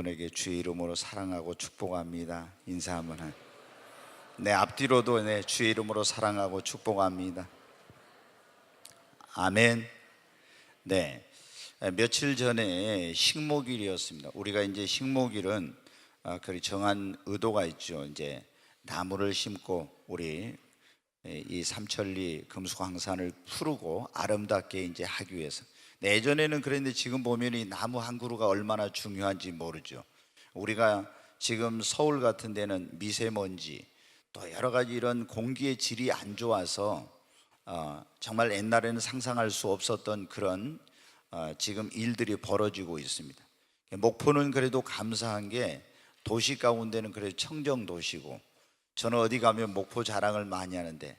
여러분에게 주의 이름으로 사랑하고 축복합니다. 인사 한번 해. 내 앞뒤로도 주의 이름으로 사랑하고 축복합니다. 아멘. 네, 며칠 전에 식목일이었습니다. 우리가 이제 식목일은 그 정한 의도가 있죠. 이제 나무를 심고 우리 이 삼천리 금수강산을 푸르고 아름답게 이제 하기 위해서. 예전에는 그랬는데 지금 보면 이 나무 한 그루가 얼마나 중요한지 모르죠. 우리가 지금 서울 같은 데는 미세먼지 또 여러 가지 이런 공기의 질이 안 좋아서 정말 옛날에는 상상할 수 없었던 그런 지금 일들이 벌어지고 있습니다. 목포는 그래도 감사한 게 도시 가운데는 그래도 청정 도시고, 저는 어디 가면 목포 자랑을 많이 하는데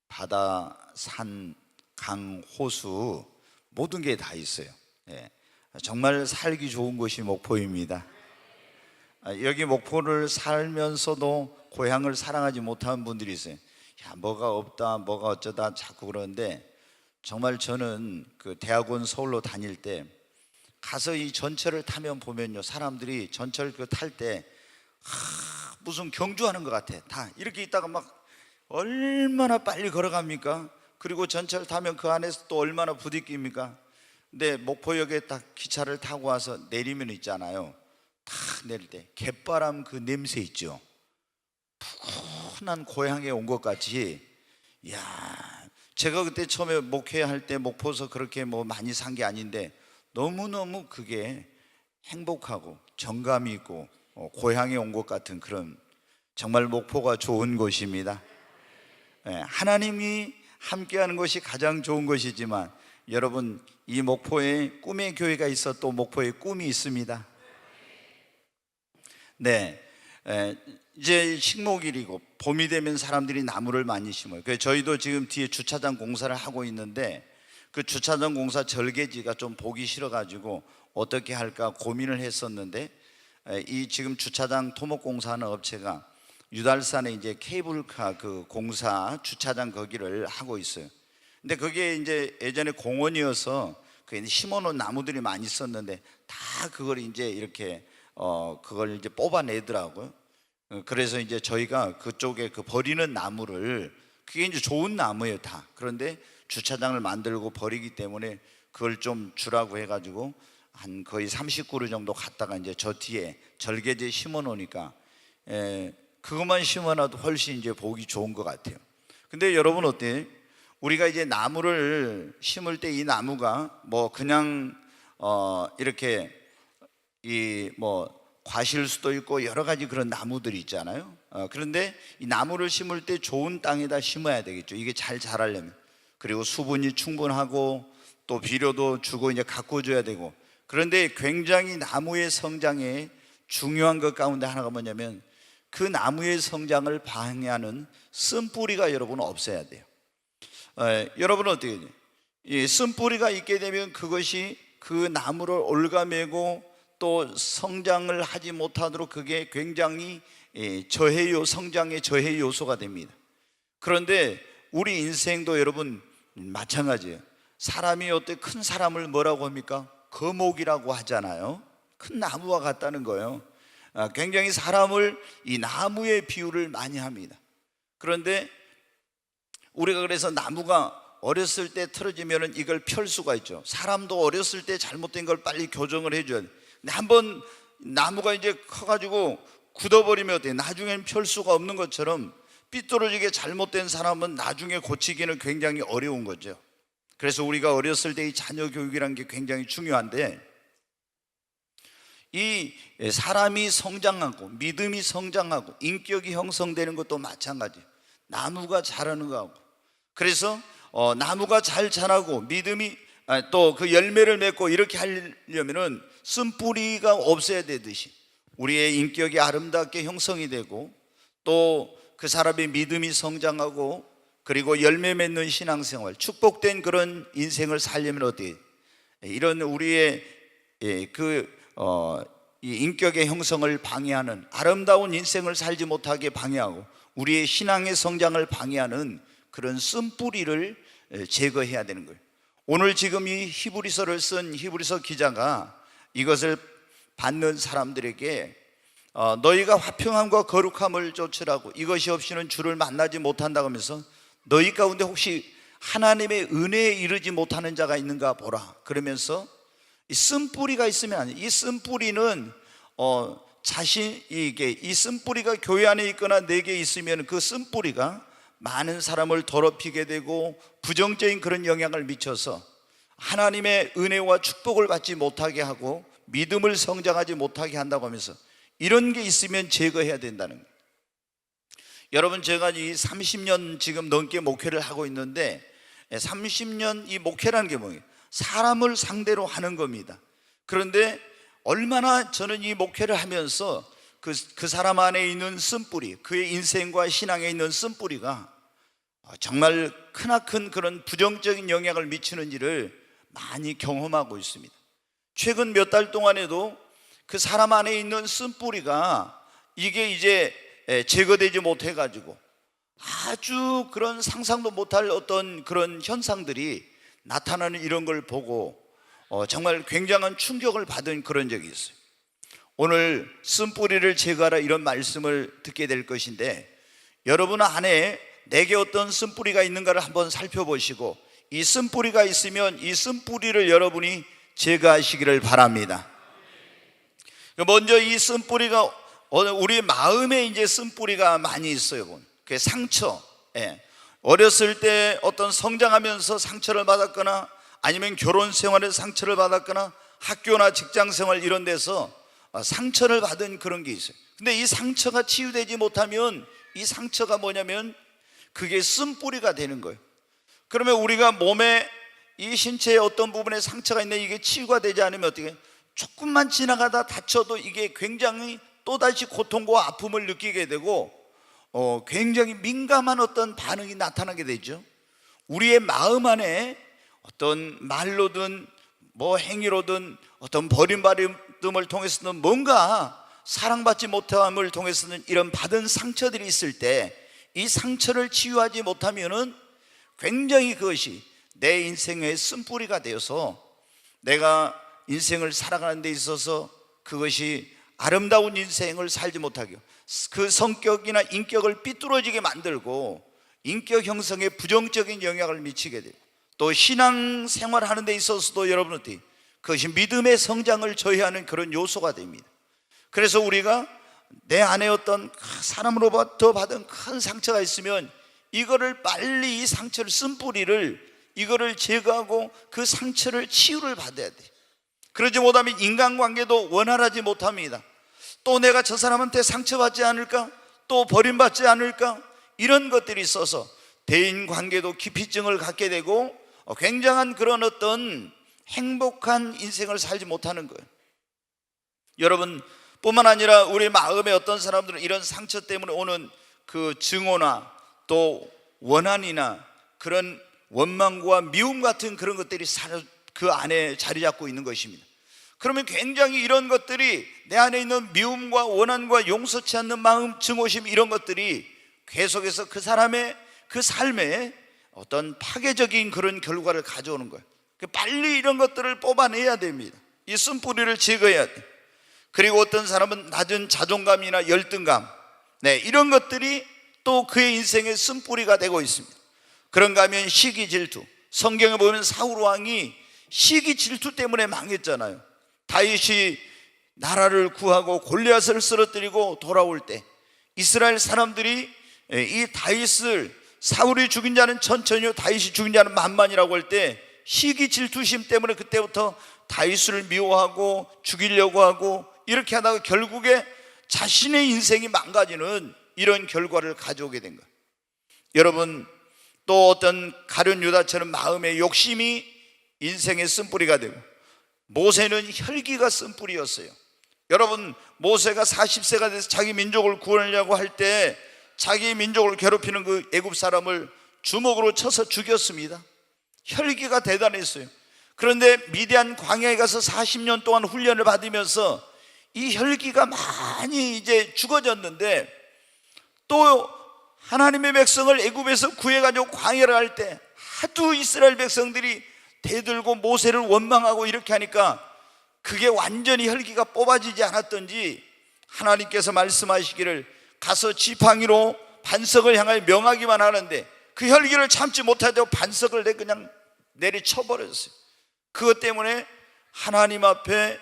바다, 산, 강, 호수 모든 게 다 있어요. 정말 살기 좋은 곳이 목포입니다. 여기 목포를 살면서도 고향을 사랑하지 못하는 분들이 있어요. 야, 뭐가 없다, 뭐가 어쩌다 자꾸 그러는데, 정말 저는 그 대학원 서울로 다닐 때 가서 이 전철을 타면 보면요, 사람들이 전철 그 탈 때 무슨 경주하는 것 같아. 다 이렇게 있다가 막 얼마나 빨리 걸어갑니까? 그리고 전철 타면 그 안에서 또 얼마나 부딪힙니까? 근데 목포역에 딱 기차를 타고 와서 내리면 있잖아요, 탁 내릴 때 갯바람 그 냄새 있죠. 푸근한 고향에 온 것 같이. 야, 제가 그때 처음에 목회할 때 목포서 그렇게 뭐 많이 산 게 아닌데 너무너무 그게 행복하고 정감이 있고 고향에 온 것 같은 그런, 정말 목포가 좋은 곳입니다. 하나님이 함께하는 것이 가장 좋은 것이지만, 여러분, 이 목포에 꿈의 교회가 있어 또 목포에 꿈이 있습니다. 네, 이제 식목일이고 봄이 되면 사람들이 나무를 많이 심어요. 그래서 저희도 지금 뒤에 주차장 공사를 하고 있는데, 그 주차장 공사 절개지가 좀 보기 싫어가지고 어떻게 할까 고민을 했었는데, 이 지금 주차장 토목공사하는 업체가 유달산에 이제 케이블카 그 공사 주차장 거기를 하고 있어요. 근데 그게 이제 예전에 공원이어서 그 심어놓은 나무들이 많이 있었는데 다 그걸 이제 이렇게 그걸 이제 뽑아내더라고요. 그래서 이제 저희가 그쪽에 그 버리는 나무를, 그게 이제 좋은 나무예요 다. 그런데 주차장을 만들고 버리기 때문에 그걸 좀 주라고 해가지고 한 거의 30그루 정도 갖다가 이제 저 뒤에 절개지에 심어 놓으니까 그것만 심어놔도 훨씬 이제 보기 좋은 것 같아요. 근데 여러분 어때요? 우리가 이제 나무를 심을 때 이 나무가 뭐 그냥 이렇게 이 뭐 과실 수도 있고 여러 가지 그런 나무들이 있잖아요. 그런데 이 나무를 심을 때 좋은 땅에다 심어야 되겠죠. 이게 잘 자라려면. 그리고 수분이 충분하고 또 비료도 주고 이제 가꿔줘야 되고. 그런데 굉장히 나무의 성장에 중요한 것 가운데 하나가 뭐냐면, 그 나무의 성장을 방해하는 쓴뿌리가 여러분 없어야 돼요. 여러분은 어떻게 해요? 이 쓴뿌리가 있게 되면 그것이 그 나무를 올가매고 또 성장을 하지 못하도록 그게 굉장히 성장의 저해 요소가 됩니다. 그런데 우리 인생도 여러분 마찬가지예요. 사람이 어때 큰 사람을 뭐라고 합니까? 거목이라고 하잖아요. 큰 나무와 같다는 거예요. 굉장히 사람을 이 나무의 비유를 많이 합니다. 그런데 우리가 그래서 나무가 어렸을 때 틀어지면 이걸 펼 수가 있죠. 사람도 어렸을 때 잘못된 걸 빨리 교정을 해줘야 돼. 근데 한번 나무가 이제 커가지고 굳어버리면 어때요? 나중에는 펼 수가 없는 것처럼 삐뚤어지게 잘못된 사람은 나중에 고치기는 굉장히 어려운 거죠. 그래서 우리가 어렸을 때 이 자녀 교육이라는 게 굉장히 중요한데, 이 사람이 성장하고 믿음이 성장하고 인격이 형성되는 것도 마찬가지예요. 나무가 자라는 거하고. 그래서 나무가 잘 자라고 믿음이 또 그 열매를 맺고 이렇게 하려면은 쓴뿌리가 없어야 되듯이 우리의 인격이 아름답게 형성이 되고 또 그 사람의 믿음이 성장하고 그리고 열매 맺는 신앙생활, 축복된 그런 인생을 살려면 어떻게, 이런 우리의 이 인격의 형성을 방해하는, 아름다운 인생을 살지 못하게 방해하고 우리의 신앙의 성장을 방해하는 그런 쓴뿌리를 제거해야 되는 거예요. 오늘 지금 이 히브리서를 쓴 히브리서 기자가 이것을 받는 사람들에게 너희가 화평함과 거룩함을 쫓으라고, 이것이 없이는 주를 만나지 못한다고 하면서 너희 가운데 혹시 하나님의 은혜에 이르지 못하는 자가 있는가 보라. 그러면서 이 쓴뿌리가 있으면 안 돼. 이 쓴뿌리는 이 쓴뿌리가 교회 안에 있거나 내게 있으면 그 쓴뿌리가 많은 사람을 더럽히게 되고 부정적인 그런 영향을 미쳐서 하나님의 은혜와 축복을 받지 못하게 하고 믿음을 성장하지 못하게 한다고 하면서 이런 게 있으면 제거해야 된다는 거예요. 여러분, 제가 이 30년 지금 넘게 목회를 하고 있는데 30년 이 목회라는 게 뭐예요? 사람을 상대로 하는 겁니다. 그런데 얼마나 저는 이 목회를 하면서 그 사람 안에 있는 쓴뿌리, 그의 인생과 신앙에 있는 쓴뿌리가 정말 크나큰 그런 부정적인 영향을 미치는지를 많이 경험하고 있습니다. 최근 몇 달 동안에도 그 사람 안에 있는 쓴뿌리가 이게 이제 제거되지 못해가지고 아주 그런 상상도 못할 어떤 그런 현상들이 나타나는 이런 걸 보고 정말 굉장한 충격을 받은 그런 적이 있어요. 오늘 쓴뿌리를 제거하라 이런 말씀을 듣게 될 것인데, 여러분 안에 내게 어떤 쓴뿌리가 있는가를 한번 살펴보시고 이 쓴뿌리가 있으면 이 쓴뿌리를 여러분이 제거하시기를 바랍니다. 먼저 이 쓴뿌리가 우리 마음에 이제 쓴뿌리가 많이 있어요. 그 상처, 어렸을 때 어떤 성장하면서 상처를 받았거나 아니면 결혼 생활에 상처를 받았거나 학교나 직장 생활 이런 데서 상처를 받은 그런 게 있어요. 근데 이 상처가 치유되지 못하면 이 상처가 뭐냐면 그게 쓴뿌리가 되는 거예요. 그러면 우리가 몸에 이 신체의 어떤 부분에 상처가 있는데 이게 치유가 되지 않으면 어떻게 해요? 조금만 지나가다 다쳐도 이게 굉장히 또다시 고통과 아픔을 느끼게 되고 굉장히 민감한 어떤 반응이 나타나게 되죠. 우리의 마음 안에 어떤 말로든 뭐 행위로든 어떤 버림받음을 통해서든 뭔가 사랑받지 못함을 통해서는 이런 받은 상처들이 있을 때 이 상처를 치유하지 못하면은 굉장히 그것이 내 인생의 쓴뿌리가 되어서 내가 인생을 살아가는 데 있어서 그것이 아름다운 인생을 살지 못하게, 그 성격이나 인격을 삐뚤어지게 만들고 인격 형성에 부정적인 영향을 미치게 돼요. 또 신앙생활 하는 데 있어서도 여러분 어때요? 그것이 믿음의 성장을 저해하는 그런 요소가 됩니다. 그래서 우리가 내 안에 어떤 사람으로부터 받은 큰 상처가 있으면 이거를 빨리 이 상처를 쓴뿌리를 이거를 제거하고 그 상처를 치유를 받아야 돼요. 그러지 못하면 인간관계도 원활하지 못합니다. 또 내가 저 사람한테 상처받지 않을까? 또 버림받지 않을까? 이런 것들이 있어서 대인관계도 기피증을 갖게 되고 굉장한 그런 어떤 행복한 인생을 살지 못하는 거예요. 여러분 뿐만 아니라 우리 마음에 어떤 사람들은 이런 상처 때문에 오는 그 증오나 또 원한이나 그런 원망과 미움 같은 그런 것들이 그 안에 자리 잡고 있는 것입니다. 그러면 굉장히 이런 것들이 내 안에 있는 미움과 원한과 용서치 않는 마음, 증오심 이런 것들이 계속해서 그 사람의 그 삶에 어떤 파괴적인 그런 결과를 가져오는 거예요. 빨리 이런 것들을 뽑아내야 됩니다. 이 쓴뿌리를 제거해야 돼. 그리고 어떤 사람은 낮은 자존감이나 열등감, 이런 것들이 또 그의 인생의 쓴뿌리가 되고 있습니다. 그런가 하면 시기 질투. 성경에 보면 사울 왕이 시기 질투 때문에 망했잖아요. 다윗이 나라를 구하고 골리앗을 쓰러뜨리고 돌아올 때 이스라엘 사람들이 이 다윗을 사울이 죽인 자는 천천히요 다윗이 죽인 자는 만만이라고 할 때 시기 질투심 때문에 그때부터 다윗을 미워하고 죽이려고 하고 이렇게 하다가 결국에 자신의 인생이 망가지는 이런 결과를 가져오게 된 거예요. 여러분 또 어떤 가룟 유다처럼 마음의 욕심이 인생의 쓴뿌리가 되고, 모세는 혈기가 쓴뿌리였어요. 여러분 모세가 40세가 돼서 자기 민족을 구원하려고 할 때 자기 민족을 괴롭히는 그 애굽 사람을 주먹으로 쳐서 죽였습니다. 혈기가 대단했어요. 그런데 미디안 광야에 가서 40년 동안 훈련을 받으면서 이 혈기가 많이 이제 죽어졌는데 또 하나님의 백성을 애굽에서 구해가지고 광야를 할 때 하도 이스라엘 백성들이 대들고 모세를 원망하고 이렇게 하니까 그게 완전히 혈기가 뽑아지지 않았던지 하나님께서 말씀하시기를 가서 지팡이로 반석을 향하여 명하기만 하는데 그 혈기를 참지 못하고 반석을 그냥 내리쳐버렸어요. 그것 때문에 하나님 앞에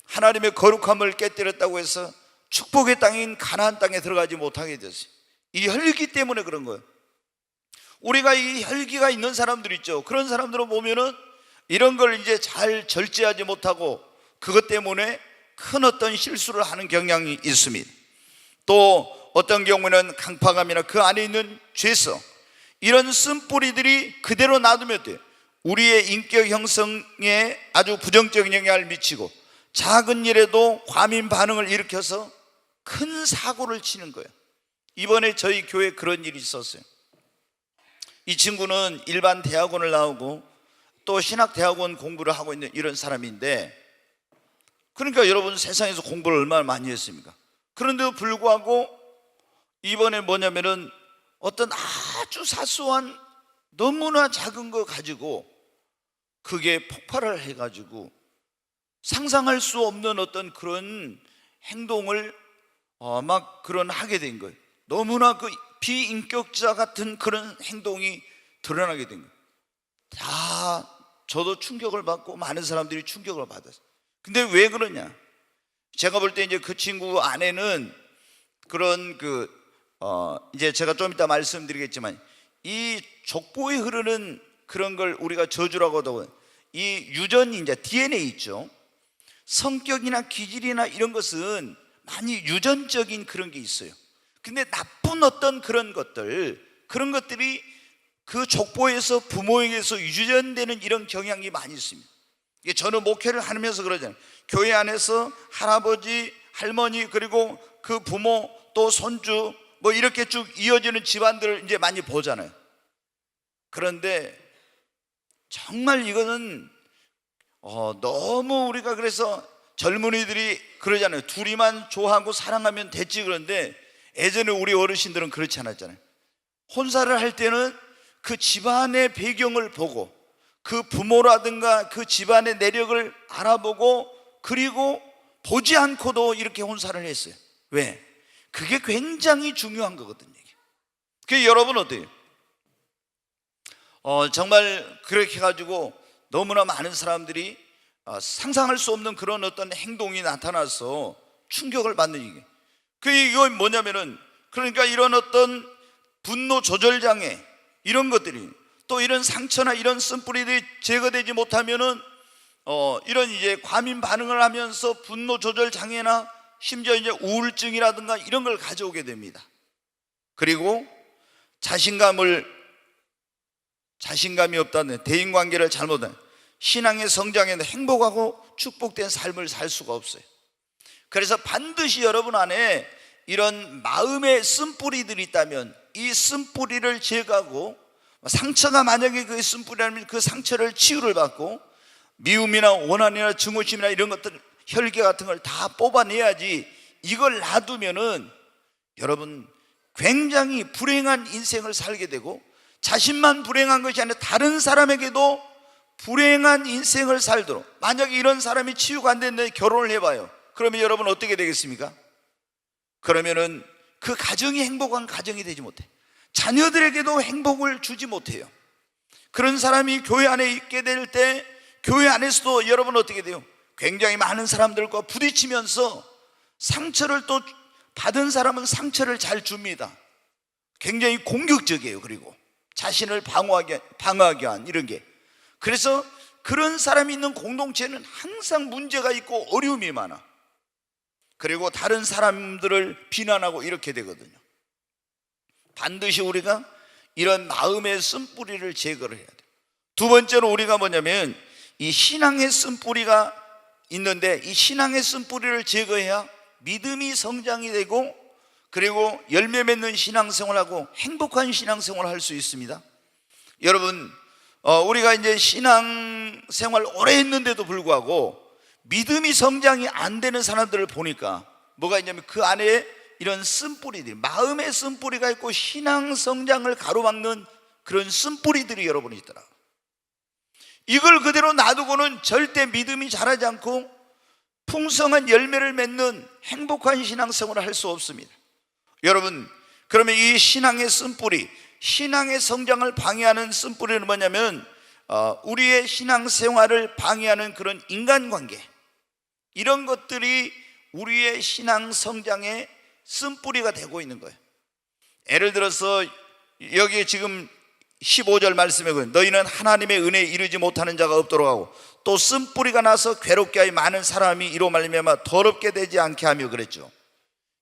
하나님의 거룩함을 깨뜨렸다고 해서 축복의 땅인 가나안 땅에 들어가지 못하게 됐어요. 이 혈기 때문에 그런 거예요. 우리가 이 혈기가 있는 사람들 있죠. 그런 사람들을 보면은 이런 걸 이제 잘 절제하지 못하고 그것 때문에 큰 어떤 실수를 하는 경향이 있습니다. 또 어떤 경우는 강팍함이나 그 안에 있는 죄성, 이런 쓴뿌리들이 그대로 놔두면 돼요. 우리의 인격 형성에 아주 부정적인 영향을 미치고 작은 일에도 과민 반응을 일으켜서 큰 사고를 치는 거예요. 이번에 저희 교회에 그런 일이 있었어요. 이 친구는 일반 대학원을 나오고 또 신학대학원 공부를 하고 있는 이런 사람인데, 그러니까 여러분 세상에서 공부를 얼마나 많이 했습니까? 그런데도 불구하고 이번에 뭐냐면은 어떤 아주 사소한 너무나 작은 거 가지고 그게 폭발을 해가지고 상상할 수 없는 어떤 그런 행동을 막 그런 하게 된 거예요. 너무나 그 비인격자 같은 그런 행동이 드러나게 된 거예요. 다 저도 충격을 받고 많은 사람들이 충격을 받았어요. 근데 왜 그러냐? 제가 볼 때 이제 그 친구 안에는 그런 이제 제가 좀 이따 말씀드리겠지만 이 족보에 흐르는 그런 걸 우리가 저주라고 하고, 이 유전이 이제 DNA 있죠. 성격이나 기질이나 이런 것은 많이 유전적인 그런 게 있어요. 근데 나쁜 어떤 그런 것들이 그 족보에서 부모에게서 유전되는 이런 경향이 많이 있습니다. 저는 목회를 하면서 그러잖아요. 교회 안에서 할아버지, 할머니, 그리고 그 부모 또 손주 뭐 이렇게 쭉 이어지는 집안들을 이제 많이 보잖아요. 그런데 정말 이거는 너무 우리가 그래서 젊은이들이 그러잖아요. 둘이만 좋아하고 사랑하면 됐지. 그런데 예전에 우리 어르신들은 그렇지 않았잖아요. 혼사를 할 때는 그 집안의 배경을 보고 그 부모라든가 그 집안의 내력을 알아보고 그리고 보지 않고도 이렇게 혼사를 했어요. 왜? 그게 굉장히 중요한 거거든요. 그게 여러분 어때요? 정말 그렇게 해가지고 너무나 많은 사람들이 상상할 수 없는 그런 어떤 행동이 나타나서 충격을 받는 얘기예요. 이건 뭐냐면은, 그러니까 이런 어떤 분노 조절 장애, 이런 것들이 또 이런 상처나 이런 쓴뿌리들이 제거되지 못하면은 이런 이제 과민 반응을 하면서 분노 조절 장애나 심지어 이제 우울증이라든가 이런 걸 가져오게 됩니다. 그리고 자신감이 없다는, 대인관계를 잘못한, 신앙의 성장에는 행복하고 축복된 삶을 살 수가 없어요. 그래서 반드시 여러분 안에 이런 마음의 쓴뿌리들이 있다면 이 쓴뿌리를 제거하고, 상처가 만약에 그 쓴뿌리라면 그 상처를 치유를 받고 미움이나 원한이나 증오심이나 이런 것들, 혈기 같은 걸 다 뽑아내야지, 이걸 놔두면은 여러분 굉장히 불행한 인생을 살게 되고, 자신만 불행한 것이 아니라 다른 사람에게도 불행한 인생을 살도록, 만약에 이런 사람이 치유가 안 됐는데 결혼을 해봐요. 그러면 여러분 어떻게 되겠습니까? 그러면은 그 가정이 행복한 가정이 되지 못해. 자녀들에게도 행복을 주지 못해요. 그런 사람이 교회 안에 있게 될 때 교회 안에서도 여러분 어떻게 돼요? 굉장히 많은 사람들과 부딪히면서 상처를 또 받은 사람은 상처를 잘 줍니다. 굉장히 공격적이에요. 그리고 자신을 방어하게 한 이런 게. 그래서 그런 사람이 있는 공동체는 항상 문제가 있고 어려움이 많아. 그리고 다른 사람들을 비난하고 이렇게 되거든요. 반드시 우리가 이런 마음의 쓴뿌리를 제거를 해야 돼요. 두 번째로 우리가 뭐냐면, 이 신앙의 쓴뿌리가 있는데 이 신앙의 쓴뿌리를 제거해야 믿음이 성장이 되고 그리고 열매 맺는 신앙생활하고 행복한 신앙생활을 할 수 있습니다. 여러분 우리가 이제 신앙생활 오래 했는데도 불구하고 믿음이 성장이 안 되는 사람들을 보니까 뭐가 있냐면, 그 안에 이런 쓴뿌리들, 마음의 쓴뿌리가 있고 신앙 성장을 가로막는 그런 쓴뿌리들이 여러분이 있더라. 이걸 그대로 놔두고는 절대 믿음이 자라지 않고 풍성한 열매를 맺는 행복한 신앙생활을 할 수 없습니다. 여러분, 그러면 이 신앙의 쓴뿌리, 신앙의 성장을 방해하는 쓴뿌리는 뭐냐면 우리의 신앙생활을 방해하는 그런 인간관계, 이런 것들이 우리의 신앙 성장의 쓴뿌리가 되고 있는 거예요. 예를 들어서 여기 지금 15절 말씀에 너희는 하나님의 은혜에 이르지 못하는 자가 없도록 하고 또 쓴뿌리가 나서 괴롭게 하여 많은 사람이 이로 말미암아 더럽게 되지 않게 하며 그랬죠.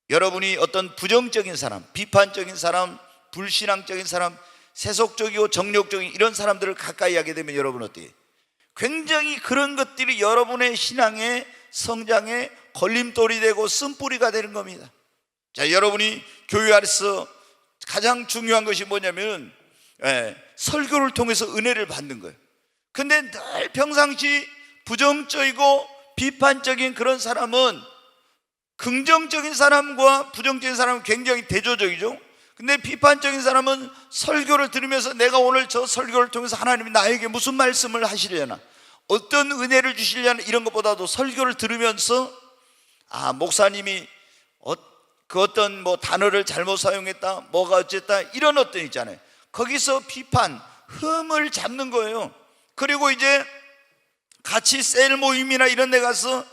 여러분이 어떤 부정적인 사람, 비판적인 사람, 불신앙적인 사람, 세속적이고 정욕적인 이런 사람들을 가까이 하게 되면 여러분 어때요? 굉장히 그런 것들이 여러분의 신앙의 성장에 걸림돌이 되고 쓴뿌리가 되는 겁니다. 자, 여러분이 교회 안에서 가장 중요한 것이 뭐냐면 설교를 통해서 은혜를 받는 거예요. 근데 늘 평상시 부정적이고 비판적인 그런 사람은, 긍정적인 사람과 부정적인 사람은 굉장히 대조적이죠. 근데 비판적인 사람은 설교를 들으면서 내가 오늘 저 설교를 통해서 하나님이 나에게 무슨 말씀을 하시려나, 어떤 은혜를 주시려나, 이런 것보다도 설교를 들으면서 목사님이 그 어떤 단어를 잘못 사용했다, 뭐가 어쨌다, 이런 어떤 있잖아요. 거기서 비판, 흠을 잡는 거예요. 그리고 이제 같이 셀 모임이나 이런 데 가서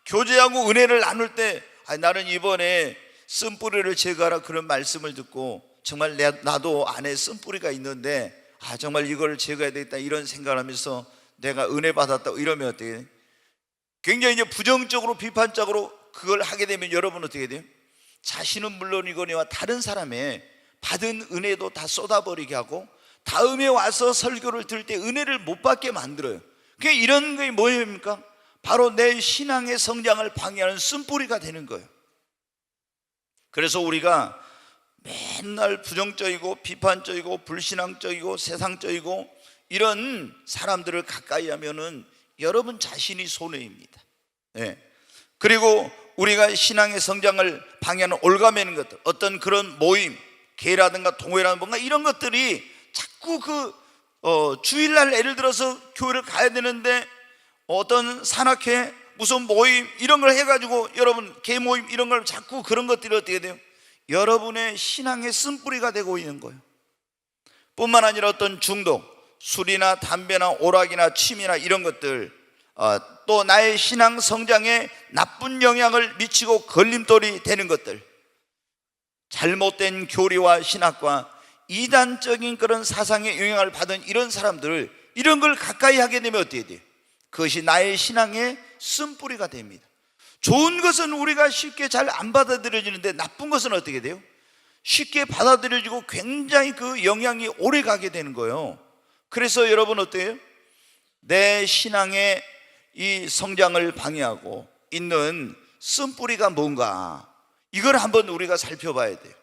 교제하고 은혜를 나눌 때 나는 이번에 쓴뿌리를 제거하라 그런 말씀을 듣고 정말 나도 안에 쓴뿌리가 있는데 정말 이걸 제거해야 되겠다 이런 생각을 하면서 내가 은혜 받았다 이러면 어떻게 돼요? 굉장히 이제 부정적으로 비판적으로 그걸 하게 되면 여러분 어떻게 돼요? 자신은 물론이거니와 다른 사람의 받은 은혜도 다 쏟아버리게 하고 다음에 와서 설교를 들을 때 은혜를 못 받게 만들어요. 그게 이런 게 뭐입니까? 바로 내 신앙의 성장을 방해하는 쓴뿌리가 되는 거예요. 그래서 우리가 맨날 부정적이고 비판적이고 불신앙적이고 세상적이고 이런 사람들을 가까이 하면은 여러분 자신이 손해입니다. 그리고 우리가 신앙의 성장을 방해하는 올가매는 것들, 어떤 그런 모임, 개라든가 동호회라든가 뭔가 이런 것들이 자꾸 주일날 예를 들어서 교회를 가야 되는데 어떤 산악회, 무슨 모임 이런 걸 해가지고 여러분 개 모임 이런 걸 자꾸 그런 것들이 어떻게 돼요? 여러분의 신앙의 쓴뿌리가 되고 있는 거예요. 뿐만 아니라 어떤 중독, 술이나 담배나 오락이나 취미나 이런 것들, 또 나의 신앙 성장에 나쁜 영향을 미치고 걸림돌이 되는 것들, 잘못된 교리와 신학과 이단적인 그런 사상의 영향을 받은 이런 사람들, 이런 걸 가까이 하게 되면 어떻게 돼요? 그것이 나의 신앙의 쓴뿌리가 됩니다. 좋은 것은 우리가 쉽게 잘 안 받아들여지는데 나쁜 것은 어떻게 돼요? 쉽게 받아들여지고 굉장히 그 영향이 오래 가게 되는 거예요. 그래서 여러분 어때요? 내 신앙의 이 성장을 방해하고 있는 쓴뿌리가 뭔가, 이걸 한번 우리가 살펴봐야 돼요.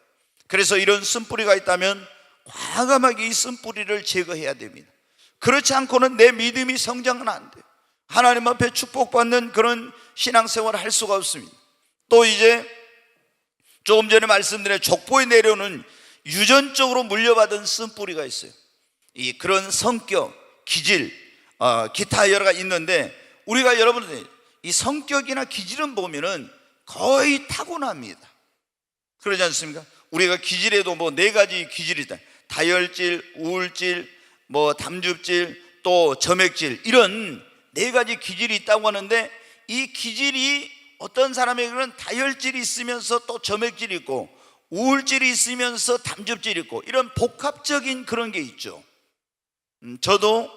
그래서 이런 쓴뿌리가 있다면 과감하게 이 쓴뿌리를 제거해야 됩니다. 그렇지 않고는 내 믿음이 성장은 안 돼요. 하나님 앞에 축복받는 그런 신앙생활을 할 수가 없습니다. 또 이제 조금 전에 말씀드린 족보에 내려오는 유전적으로 물려받은 쓴뿌리가 있어요. 그런 성격, 기질, 기타 여러 가지 있는데 우리가 여러분들 이 성격이나 기질은 보면은 거의 타고납니다. 그러지 않습니까? 우리가 기질에도 4가지 기질이 있다. 다혈질, 우울질, 담즙질, 또 점액질, 이런 4가지 기질이 있다고 하는데 이 기질이 어떤 사람에게는 다혈질이 있으면서 또 점액질이 있고 우울질이 있으면서 담즙질이 있고 이런 복합적인 그런 게 있죠. 저도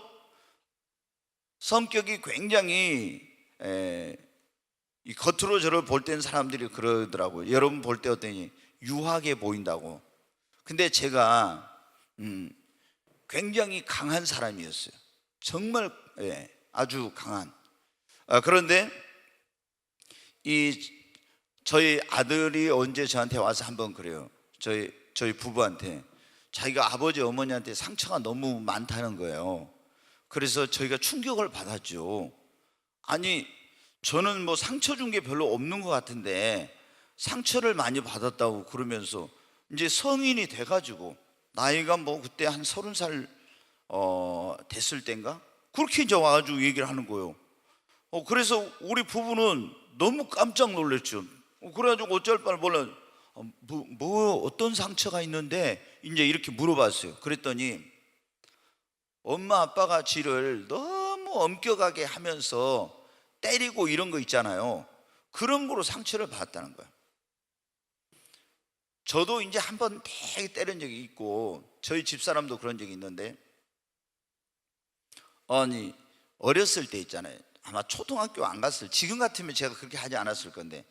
성격이 굉장히 이 겉으로 저를 볼 때는 사람들이 그러더라고요. 여러분 볼 때 어떠니? 유하게 보인다고. 근데 제가 굉장히 강한 사람이었어요. 정말 아주 강한. 그런데 저희 아들이 언제 저한테 와서 한번 그래요. 저희 부부한테 자기가 아버지 어머니한테 상처가 너무 많다는 거예요. 그래서 저희가 충격을 받았죠. 아니 저는 상처 준 게 별로 없는 것 같은데 상처를 많이 받았다고 그러면서 이제 성인이 돼가지고 나이가 그때 한 30살 됐을 땐가 그렇게 이제 와가지고 얘기를 하는 거예요. 그래서 우리 부부는 너무 깜짝 놀랐죠. 그래가지고 어쩔 바를 몰라. 어떤 상처가 있는데 이제 이렇게 물어봤어요. 그랬더니 엄마 아빠가 지를 너무 엄격하게 하면서 때리고 이런 거 있잖아요. 그런 거로 상처를 받았다는 거예요. 저도 이제 한번 되게 때린 적이 있고 저희 집사람도 그런 적이 있는데, 아니 어렸을 때 있잖아요. 아마 초등학교 안 갔을, 지금 같으면 제가 그렇게 하지 않았을 건데,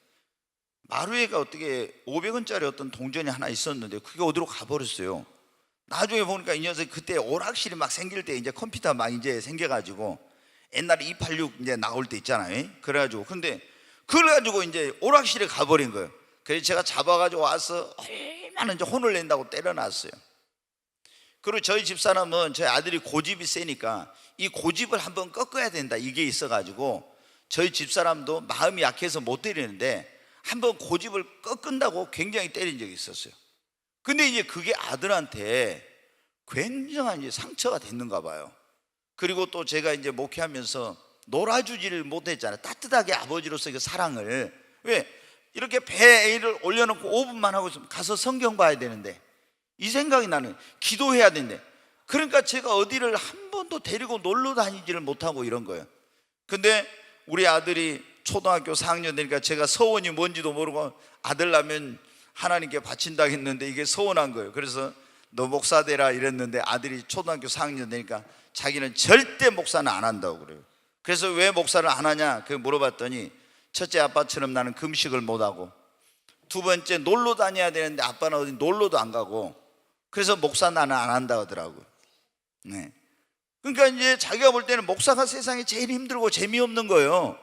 마루에가 어떻게 500원짜리 어떤 동전이 하나 있었는데 그게 어디로 가버렸어요. 나중에 보니까 이 녀석이 그때 오락실이 막 생길 때 이제 컴퓨터 막 이제 생겨가지고 옛날에 286 이제 나올 때 있잖아요. 그래가지고 근데 그걸 가지고 이제 오락실에 가버린 거예요. 그래서 제가 잡아가지고 와서 얼마나 이제 혼을 낸다고 때려놨어요. 그리고 저희 집사람은 저희 아들이 고집이 세니까 이 고집을 한번 꺾어야 된다 이게 있어가지고 저희 집사람도 마음이 약해서 못 때리는데 한번 고집을 꺾은다고 굉장히 때린 적이 있었어요. 근데 이제 그게 아들한테 굉장한 이제 상처가 됐는가 봐요. 그리고 또 제가 이제 목회하면서 놀아주지를 못했잖아요. 따뜻하게 아버지로서 그 사랑을. 왜? 이렇게 배를 올려놓고 5분만 하고 있으면 가서 성경 봐야 되는데, 이 생각이 나는 기도해야 되는데, 그러니까 제가 어디를 한 번도 데리고 놀러 다니지를 못하고 이런 거예요. 근데 우리 아들이 초등학교 4학년 되니까 제가 서원이 뭔지도 모르고 아들 나면 하나님께 바친다고 했는데 이게 서운한 거예요. 그래서 너 목사 되라 이랬는데 아들이 초등학교 4학년 되니까 자기는 절대 목사는 안 한다고 그래요. 그래서 왜 목사를 안 하냐 그 물어봤더니, 첫째 아빠처럼 나는 금식을 못하고, 두 번째 놀러 다녀야 되는데 아빠는 어디 놀러도 안 가고, 그래서 목사 나는 안 한다고 하더라고요. 네. 그러니까 이제 자기가 볼 때는 목사가 세상에 제일 힘들고 재미없는 거예요.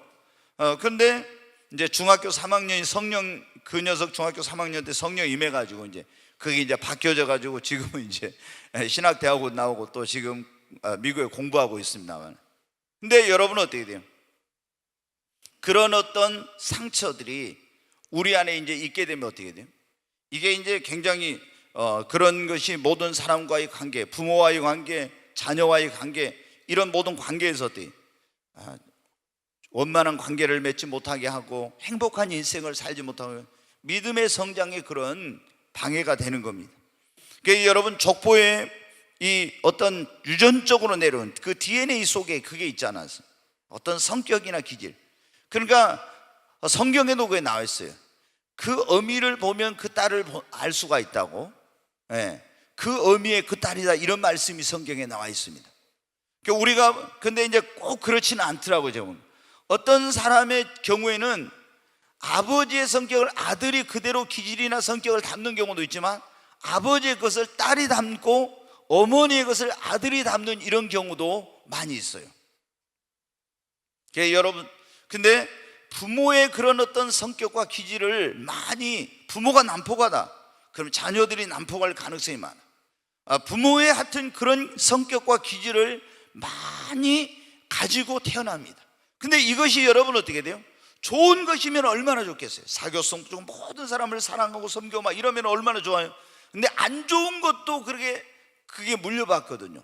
근데 이제 중학교 3학년이 성령, 그 녀석 중학교 3학년 때 성령 임해가지고 이제 그게 이제 바뀌어져가지고 지금은 이제 신학대학원 나오고 또 지금 미국에 공부하고 있습니다만. 근데 여러분은 어떻게 돼요? 그런 어떤 상처들이 우리 안에 이제 있게 되면 어떻게 돼요? 이게 이제 굉장히 그런 것이 모든 사람과의 관계, 부모와의 관계, 자녀와의 관계, 이런 모든 관계에서 어떻게 원만한 관계를 맺지 못하게 하고 행복한 인생을 살지 못하고 믿음의 성장에 그런 방해가 되는 겁니다. 그러니까 여러분, 족보에 이 어떤 유전적으로 내려온 그 DNA 속에 그게 있잖아요. 어떤 성격이나 기질. 그러니까 성경에도 그게 나와 있어요. 그 어미를 보면 그 딸을 알 수가 있다고. 예. 그 어미의 그 딸이다, 이런 말씀이 성경에 나와 있습니다. 그러니까 우리가 근데 이제 꼭 그렇지는 않더라고요. 저는 어떤 사람의 경우에는 아버지의 성격을 아들이 그대로 기질이나 성격을 담는 경우도 있지만, 아버지의 것을 딸이 담고 어머니의 것을 아들이 담는 이런 경우도 많이 있어요. 그러니까 여러분, 근데 부모의 그런 어떤 성격과 기질을 많이, 부모가 난폭하다 그럼 자녀들이 난폭할 가능성이 많아. 부모의 하여튼 그런 성격과 기질을 많이 가지고 태어납니다. 근데 이것이 여러분 어떻게 돼요? 좋은 것이면 얼마나 좋겠어요. 사교성 중 모든 사람을 사랑하고 섬겨 막 이러면 얼마나 좋아요. 근데 안 좋은 것도 그게 물려받거든요.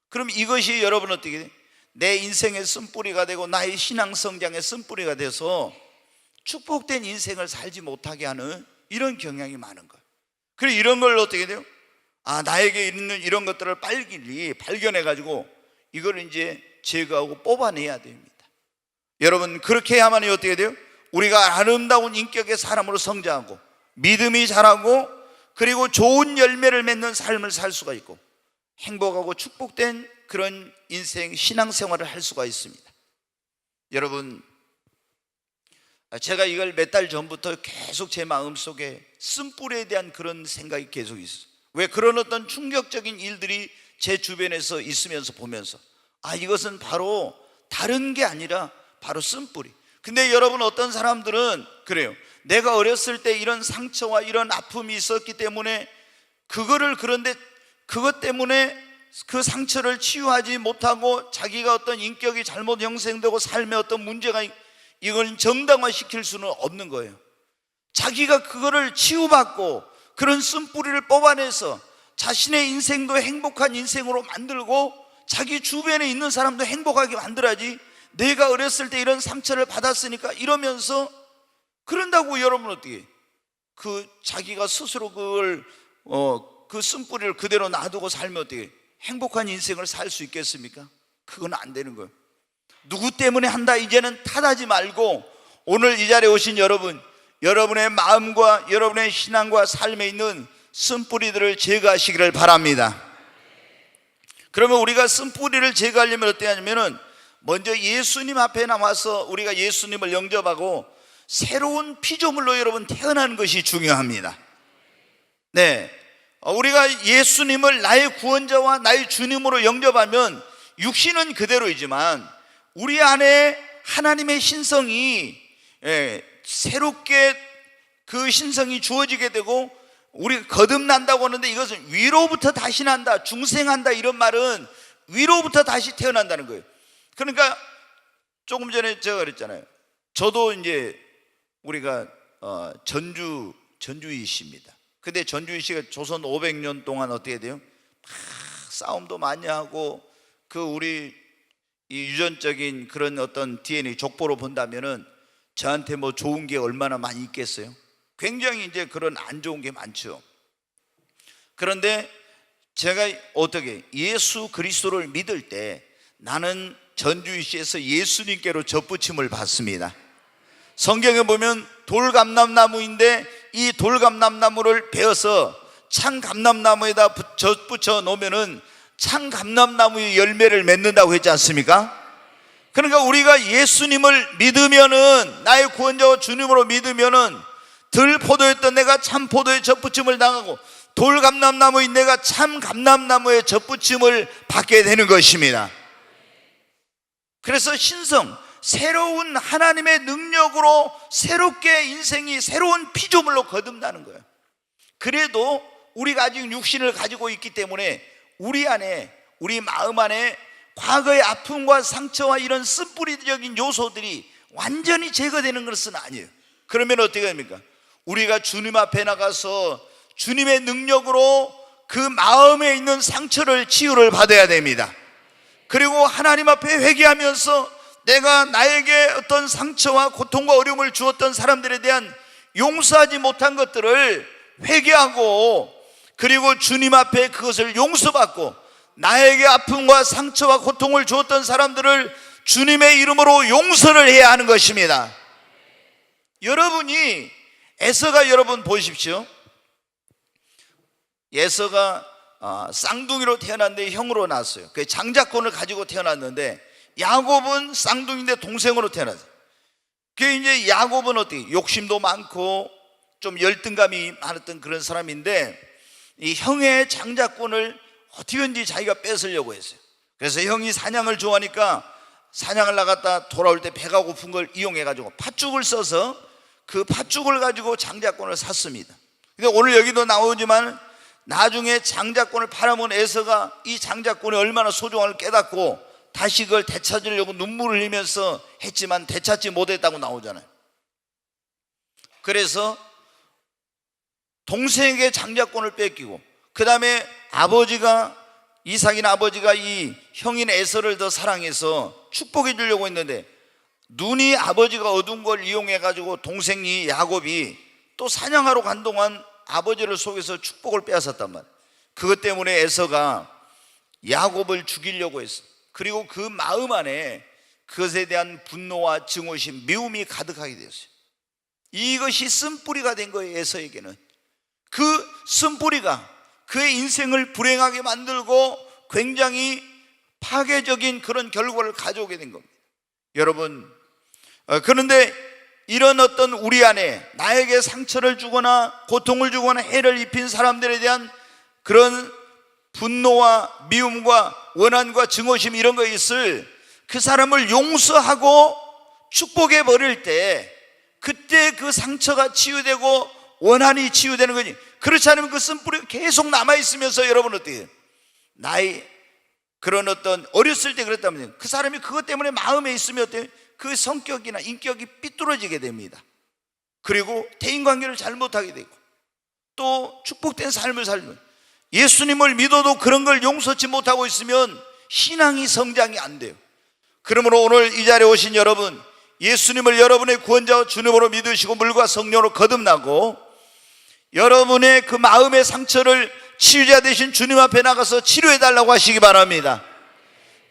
그럼 이것이 여러분 어떻게 돼요? 내 인생의 쓴뿌리가 되고 나의 신앙 성장의 쓴뿌리가 돼서 축복된 인생을 살지 못하게 하는 이런 경향이 많은 거예요. 그리고 이런 걸 어떻게 돼요? 나에게 있는 이런 것들을 빨리 발견해가지고 이걸 이제 제거하고 뽑아내야 됩니다. 여러분, 그렇게 해야만이 어떻게 돼요? 우리가 아름다운 인격의 사람으로 성장하고 믿음이 자라고, 그리고 좋은 열매를 맺는 삶을 살 수가 있고 행복하고 축복된 그런 인생 신앙생활을 할 수가 있습니다. 여러분, 제가 이걸 몇 달 전부터 계속 제 마음속에 쓴뿌리에 대한 그런 생각이 계속 있어요. 왜? 그런 어떤 충격적인 일들이 제 주변에서 있으면서 보면서 이것은 바로 다른 게 아니라 바로 쓴뿌리. 근데 여러분, 어떤 사람들은 그래요. 내가 어렸을 때 이런 상처와 이런 아픔이 있었기 때문에 그런데 그것 때문에 그 상처를 치유하지 못하고 자기가 어떤 인격이 잘못 형성되고 삶에 어떤 문제가, 이걸 정당화시킬 수는 없는 거예요. 자기가 그거를 치유받고 그런 쓴뿌리를 뽑아내서 자신의 인생도 행복한 인생으로 만들고 자기 주변에 있는 사람도 행복하게 만들어야지, 내가 어렸을 때 이런 상처를 받았으니까 이러면서 그런다고 여러분 어떻게 자기가 스스로 그 쓴뿌리를 그대로 놔두고 살면 어떻게 행복한 인생을 살 수 있겠습니까? 그건 안 되는 거예요. 누구 때문에 한다 이제는 탓하지 말고 오늘 이 자리에 오신 여러분, 여러분의 마음과 여러분의 신앙과 삶에 있는 쓴뿌리들을 제거하시기를 바랍니다. 그러면 우리가 쓴뿌리를 제거하려면 어떻게 하냐면은 먼저 예수님 앞에 나와서 우리가 예수님을 영접하고 새로운 피조물로 여러분 태어나는 것이 중요합니다. 네, 우리가 예수님을 나의 구원자와 나의 주님으로 영접하면 육신은 그대로이지만 우리 안에 하나님의 신성이 새롭게 그 신성이 주어지게 되고 우리가 거듭난다고 하는데 이것은 위로부터 다시 난다, 중생한다, 이런 말은 위로부터 다시 태어난다는 거예요. 그러니까 조금 전에 제가 그랬잖아요. 저도 이제 우리가 전주이시입니다. 근데 전주이시가 조선 500년 동안 어떻게 돼요? 막 싸움도 많이 하고 우리 이 유전적인 그런 어떤 DNA 족보로 본다면은 저한테 뭐 좋은 게 얼마나 많이 있겠어요? 굉장히 이제 그런 안 좋은 게 많죠. 그런데 제가 어떻게 예수 그리스도를 믿을 때 나는 전주시에서 예수님께로 접붙임을 받습니다. 성경에 보면 돌감람나무인데 이 돌감람나무를 베어서 창감람나무에다 접붙여 놓으면은 창감람나무의 열매를 맺는다고 했지 않습니까? 그러니까 우리가 예수님을 믿으면은, 나의 구원자와 주님으로 믿으면은 들포도였던 내가 참포도에 접붙임을 당하고 돌감람나무인 내가 참감람나무에 접붙임을 받게 되는 것입니다. 그래서 신성, 새로운 하나님의 능력으로 새롭게 인생이 새로운 피조물로 거듭나는 거예요. 그래도 우리가 아직 육신을 가지고 있기 때문에 우리 안에, 우리 마음 안에 과거의 아픔과 상처와 이런 쓴뿌리적인 요소들이 완전히 제거되는 것은 아니에요. 그러면 어떻게 됩니까? 우리가 주님 앞에 나가서 주님의 능력으로 그 마음에 있는 상처를 치유를 받아야 됩니다. 그리고 하나님 앞에 회개하면서 내가 나에게 어떤 상처와 고통과 어려움을 주었던 사람들에 대한 용서하지 못한 것들을 회개하고, 그리고 주님 앞에 그것을 용서받고, 나에게 아픔과 상처와 고통을 주었던 사람들을 주님의 이름으로 용서를 해야 하는 것입니다. 여러분이 에서가, 여러분 보십시오. 에서가 쌍둥이로 태어났는데 형으로 낳았어요. 그 장자권을 가지고 태어났는데 야곱은 쌍둥이인데 동생으로 태어났어요. 그 이제 야곱은 어떻게 욕심도 많고 좀 열등감이 많았던 그런 사람인데 이 형의 장자권을 어떻게든지 자기가 뺏으려고 했어요. 그래서 형이 사냥을 좋아하니까 사냥을 나갔다 돌아올 때 배가 고픈 걸 이용해 가지고 팥죽을 써서 그 팥죽을 가지고 장자권을 샀습니다. 근데 오늘 여기도 나오지만 나중에 장자권을 팔아먹은 에서가 이 장자권이 얼마나 소중함을 깨닫고 다시 그걸 되찾으려고 눈물을 흘리면서 했지만 되찾지 못했다고 나오잖아요. 그래서 동생에게 장자권을 뺏기고, 그 다음에 아버지가, 이삭이나 아버지가 이 형인 에서를 더 사랑해서 축복해 주려고 했는데 눈이 아버지가 어두운 걸 이용해 가지고 동생이 야곱이 또 사냥하러 간 동안 아버지를 속여서 축복을 빼앗았단 말이에요. 그것 때문에 에서가 야곱을 죽이려고 했어. 그리고 그 마음 안에 그것에 대한 분노와 증오심, 미움이 가득하게 되었어요. 이것이 쓴뿌리가 된 거예요. 에서에게는 그 쓴뿌리가 그의 인생을 불행하게 만들고 굉장히 파괴적인 그런 결과를 가져오게 된 겁니다. 여러분, 그런데 이런 어떤 우리 안에 나에게 상처를 주거나 고통을 주거나 해를 입힌 사람들에 대한 그런 분노와 미움과 원한과 증오심, 이런 거 있을 그 사람을 용서하고 축복해 버릴 때 그때 그 상처가 치유되고 원한이 치유되는 거지. 그렇지 않으면 그 쓴뿌리가 계속 남아있으면서 여러분 어떻게 해요? 나의 그런 어떤 어렸을 때 그랬다면 그 사람이 그것 때문에 마음에 있으면 어때요? 그 성격이나 인격이 삐뚤어지게 됩니다. 그리고 대인관계를 잘못하게 되고 또 축복된 삶을 살면, 예수님을 믿어도 그런 걸 용서치 못하고 있으면 신앙이 성장이 안 돼요. 그러므로 오늘 이 자리에 오신 여러분, 예수님을 여러분의 구원자와 주님으로 믿으시고 물과 성령으로 거듭나고 여러분의 그 마음의 상처를 치유자 되신 주님 앞에 나가서 치료해달라고 하시기 바랍니다.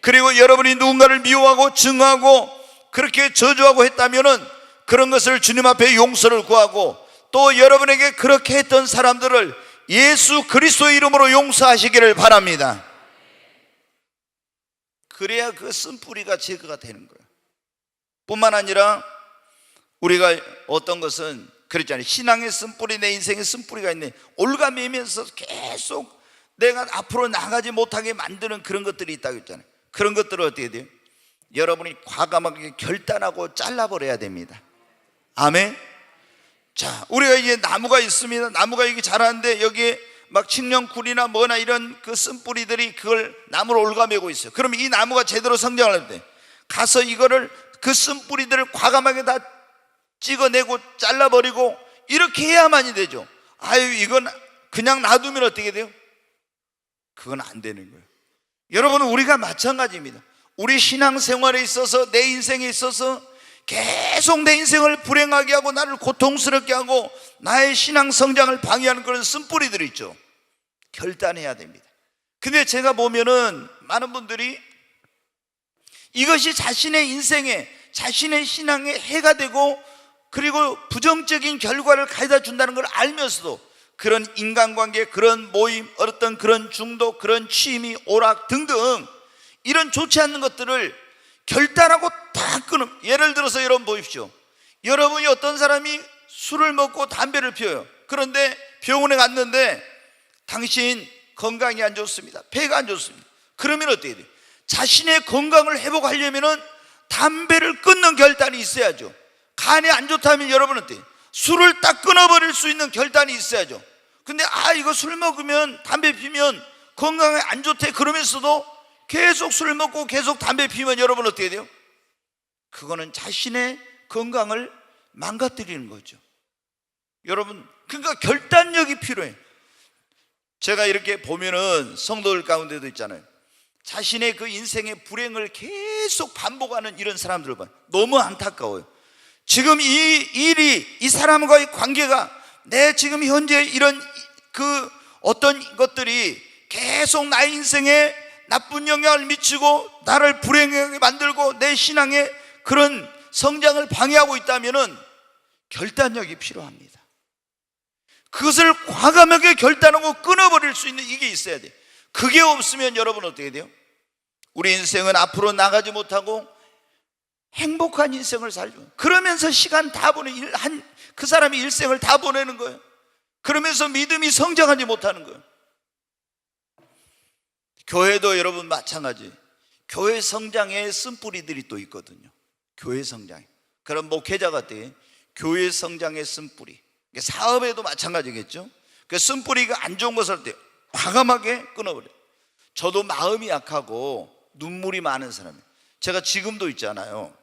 그리고 여러분이 누군가를 미워하고 증오하고 그렇게 저주하고 했다면은 그런 것을 주님 앞에 용서를 구하고 또 여러분에게 그렇게 했던 사람들을 예수 그리스도의 이름으로 용서하시기를 바랍니다. 그래야 그 쓴뿌리가 제거가 되는 거예요. 뿐만 아니라 우리가 어떤 것은 그랬잖아요. 신앙의 쓴뿌리, 내 인생의 쓴뿌리가 있네. 올가매면서 계속 내가 앞으로 나가지 못하게 만드는 그런 것들이 있다고 했잖아요. 그런 것들은 어떻게 돼요? 여러분이 과감하게 결단하고 잘라버려야 됩니다. 아멘. 자, 우리가 이제 나무가 있습니다. 나무가 이게 자라는데 여기에 막 칡령쿨이나 뭐나 이런 그 쓴뿌리들이 그걸 나무를 올가매고 있어요. 그러면 이 나무가 제대로 성장을 할 때 가서 이거를 그 쓴뿌리들을 과감하게 다 찍어내고 잘라버리고 이렇게 해야만이 되죠. 아유, 이건 그냥 놔두면 어떻게 돼요? 그건 안 되는 거예요. 여러분은 우리가 마찬가지입니다. 우리 신앙생활에 있어서 내 인생에 있어서 계속 내 인생을 불행하게 하고 나를 고통스럽게 하고 나의 신앙 성장을 방해하는 그런 쓴뿌리들이 있죠. 결단해야 됩니다. 근데 제가 보면은 많은 분들이 이것이 자신의 인생에 자신의 신앙에 해가 되고 그리고 부정적인 결과를 가져다 준다는 걸 알면서도 그런 인간관계, 그런 모임, 어떤 그런 중독, 그런 취미, 오락 등등 이런 좋지 않는 것들을 결단하고 다 끊음. 예를 들어서 여러분 보십시오. 여러분이 어떤 사람이 술을 먹고 담배를 피워요. 그런데 병원에 갔는데 당신 건강이 안 좋습니다. 폐가 안 좋습니다. 그러면 어떻게 돼요? 자신의 건강을 회복하려면 담배를 끊는 결단이 있어야죠. 간이 안 좋다면 여러분은 어때요? 술을 딱 끊어버릴 수 있는 결단이 있어야죠. 근데 이거 술 먹으면 담배 피면 건강에 안 좋대 그러면서도 계속 술 먹고 계속 담배 피면 여러분 어떻게 돼요? 그거는 자신의 건강을 망가뜨리는 거죠. 여러분, 그러니까 결단력이 필요해요. 제가 이렇게 보면은 성도들 가운데도 있잖아요. 자신의 그 인생의 불행을 계속 반복하는 이런 사람들을 봐요. 너무 안타까워요. 지금 이 일이, 이 사람과의 관계가 내 지금 현재 이런 그 어떤 것들이 계속 나의 인생에 나쁜 영향을 미치고 나를 불행하게 만들고 내 신앙의 그런 성장을 방해하고 있다면은 결단력이 필요합니다. 그것을 과감하게 결단하고 끊어버릴 수 있는 이게 있어야 돼요. 그게 없으면 여러분 어떻게 돼요? 우리 인생은 앞으로 나가지 못하고 행복한 인생을 살죠. 그러면서 시간 다 보내, 그 사람이 일생을 다 보내는 거예요. 그러면서 믿음이 성장하지 못하는 거예요. 교회도 여러분 마찬가지. 교회 성장에 쓴뿌리들이 또 있거든요. 교회 성장에. 그럼 목회자가 어때요? 교회 성장의 쓴뿌리. 사업에도 마찬가지겠죠. 그 쓴뿌리가 안 좋은 것을 할 때 과감하게 끊어버려요. 저도 마음이 약하고 눈물이 많은 사람이에요. 제가 지금도 있잖아요.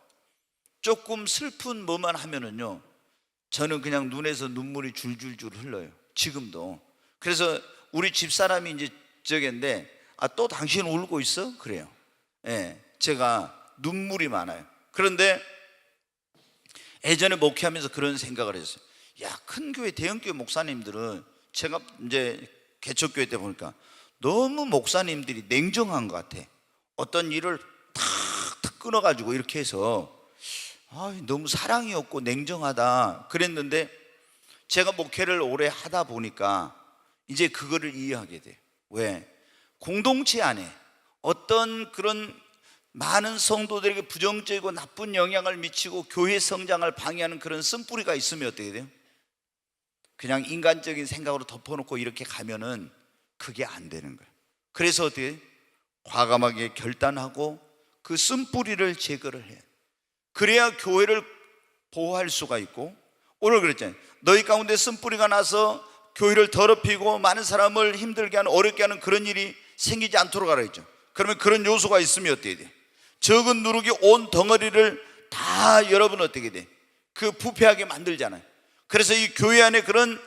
조금 슬픈 뭐만 하면은요, 저는 그냥 눈에서 눈물이 줄줄줄 흘러요. 지금도. 그래서 우리 집사람이 이제 저긴데, 또 당신 울고 있어? 그래요. 예, 제가 눈물이 많아요. 그런데 예전에 목회하면서 그런 생각을 했어요. 야, 큰 교회, 대형교회 목사님들은 제가 이제 개척교회 때 보니까 너무 목사님들이 냉정한 것 같아. 어떤 일을 탁탁 끊어가지고 이렇게 해서 너무 사랑이 없고 냉정하다 그랬는데, 제가 목회를 오래 하다 보니까 이제 그거를 이해하게 돼요. 왜? 공동체 안에 어떤 그런 많은 성도들에게 부정적이고 나쁜 영향을 미치고 교회 성장을 방해하는 그런 쓴뿌리가 있으면 어떻게 돼요? 그냥 인간적인 생각으로 덮어놓고 이렇게 가면은 그게 안 되는 거예요. 그래서 어떻게 해요? 과감하게 결단하고 그 쓴뿌리를 제거를 해요. 그래야 교회를 보호할 수가 있고, 오늘 그랬잖아요. 너희 가운데 쓴뿌리가 나서 교회를 더럽히고 많은 사람을 힘들게 하는, 어렵게 하는 그런 일이 생기지 않도록 하라 했죠. 그러면 그런 요소가 있으면 어떻게 돼? 적은 누룩이 온 덩어리를 다 여러분 어떻게 돼? 그 부패하게 만들잖아요. 그래서 이 교회 안에 그런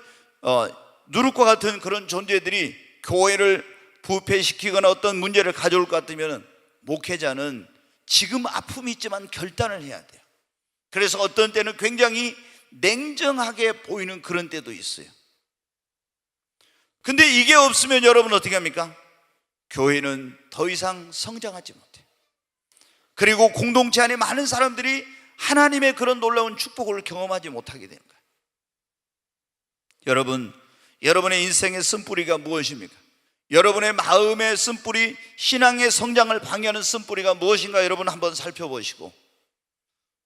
누룩과 같은 그런 존재들이 교회를 부패시키거나 어떤 문제를 가져올 것 같으면 목회자는 지금 아픔이 있지만 결단을 해야 돼요. 그래서 어떤 때는 굉장히 냉정하게 보이는 그런 때도 있어요. 근데 이게 없으면 여러분 어떻게 합니까? 교회는 더 이상 성장하지 못해요. 그리고 공동체 안에 많은 사람들이 하나님의 그런 놀라운 축복을 경험하지 못하게 되는 거예요. 여러분, 여러분의 인생의 쓴뿌리가 무엇입니까? 여러분의 마음의 쓴뿌리, 신앙의 성장을 방해하는 쓴뿌리가 무엇인가 여러분 한번 살펴보시고,